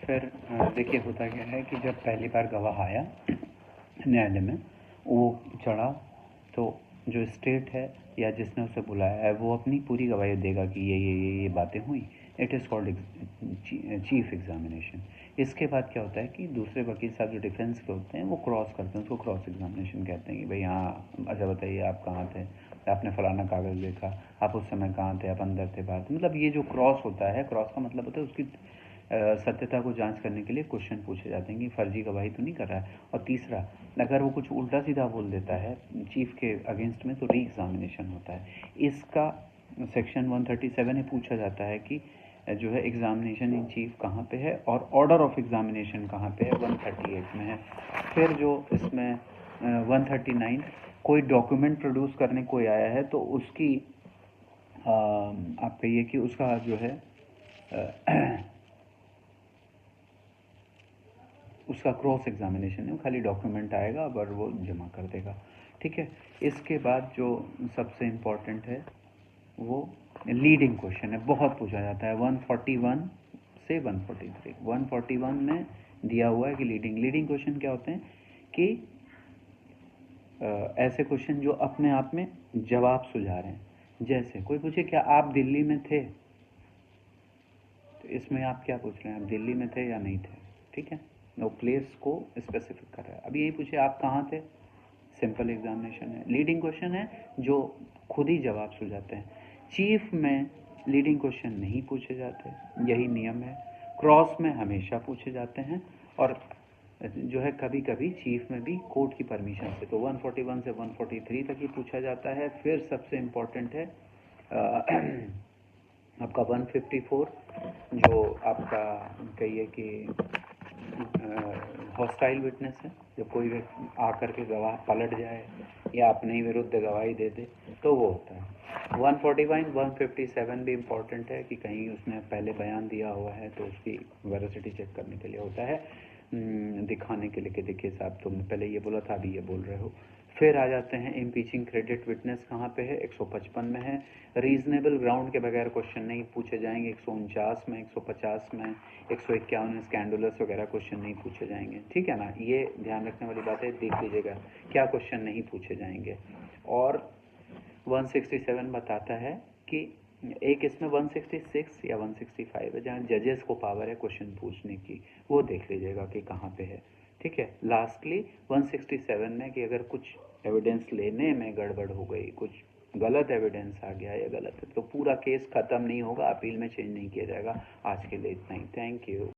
फिर देखिए होता क्या है कि जब पहली बार गवाह आया न्यायालय में, वो चढ़ा तो जो स्टेट है या जिसने उसे बुलाया है वो अपनी पूरी गवाही देगा कि ये बातें हुई। It is called chief examination. इसके बाद क्या होता है कि दूसरे वकील साहब जो डिफेंस के होते हैं वो क्रॉस करते हैं, उसको क्रॉस एग्जामिनेशन कहते हैं कि भाई हाँ अच्छा बताइए आप कहाँ थे, आपने फलाना कागज़ देखा, आप उस समय कहाँ थे, आप अंदर थे बाहर थे। मतलब ये जो क्रॉस होता है, क्रॉस का मतलब होता है उसकी सत्यता को जांच करने के लिए क्वेश्चन पूछे जाते हैं कि फर्जी गवाही तो नहीं कर रहा है। और तीसरा, अगर वो कुछ उल्टा सीधा बोल देता है चीफ के अगेंस्ट में तो री एग्जामिनेशन होता है। इसका सेक्शन 137 में पूछा जाता है कि जो है एग्जामिनेशन इन चीफ कहाँ पे है और ऑर्डर ऑफ एग्जामिनेशन कहाँ पे है, 138 में है। फिर जो इसमें 139, कोई डॉक्यूमेंट प्रोड्यूस करने कोई आया है तो उसकी आप कहिए कि उसका जो है उसका क्रॉस एग्जामिनेशन है, खाली डॉक्यूमेंट आएगा और वो जमा कर देगा। ठीक है। इसके बाद जो सबसे इम्पोर्टेंट है वो लीडिंग क्वेश्चन है, बहुत पूछा जाता है 141 से 143। 141 में दिया हुआ है कि लीडिंग क्वेश्चन क्या होते हैं कि ऐसे क्वेश्चन जो अपने आप में जवाब सुझा रहे हैं। जैसे कोई पूछे क्या आप दिल्ली में थे, तो इसमें आप क्या पूछ रहे हैं, आप दिल्ली में थे या नहीं थे। ठीक है, नो प्लेस को स्पेसिफिक कर रहा है। अब यही पूछे आप कहाँ थे, सिंपल एग्जामिनेशन है। लीडिंग क्वेश्चन है जो खुद ही जवाब सुझाते हैं। चीफ में लीडिंग क्वेश्चन नहीं पूछे जाते, यही नियम है। क्रॉस में हमेशा पूछे जाते हैं और जो है कभी कभी चीफ में भी कोर्ट की परमिशन से, तो 141 से 143 तक ही पूछा जाता है। फिर सबसे इम्पोर्टेंट है आपका 154, जो आपका कहिए कि हॉस्टाइल विटनेस है। जब कोई आकर के गवाह पलट जाए या अपने ही विरुद्ध गवाही दे दे तो वो होता है। 141 157 भी इम्पोर्टेंट है कि कहीं उसने पहले बयान दिया हुआ है तो उसकी वेरोसिटी चेक करने के लिए होता है, दिखाने के लिए कि देखिए साहब तुमने पहले ये बोला था अभी ये बोल रहे हो। फिर आ जाते हैं इम्पीचिंग क्रेडिट विटनेस, कहाँ पे है, 155 में है। रीजनेबल ग्राउंड के बगैर क्वेश्चन नहीं पूछे जाएंगे, 149 में, 150 में, 151 में स्कैंडुलस वगैरह क्वेश्चन नहीं पूछे जाएंगे। ठीक है ना, ये ध्यान रखने वाली बात है, देख लीजिएगा क्या क्वेश्चन नहीं पूछे जाएंगे। और 167 बताता है कि एक इसमें 166 या 165 है जहाँ जजेस को पावर है क्वेश्चन पूछने की, वो देख लीजिएगा कि कहाँ पे है। ठीक है। लास्टली 167 में कि अगर कुछ एविडेंस लेने में गड़बड़ हो गई, कुछ गलत एविडेंस आ गया या गलत है, तो पूरा केस ख़त्म नहीं होगा, अपील में चेंज नहीं किया जाएगा। आज के लिए इतना ही, थैंक यू।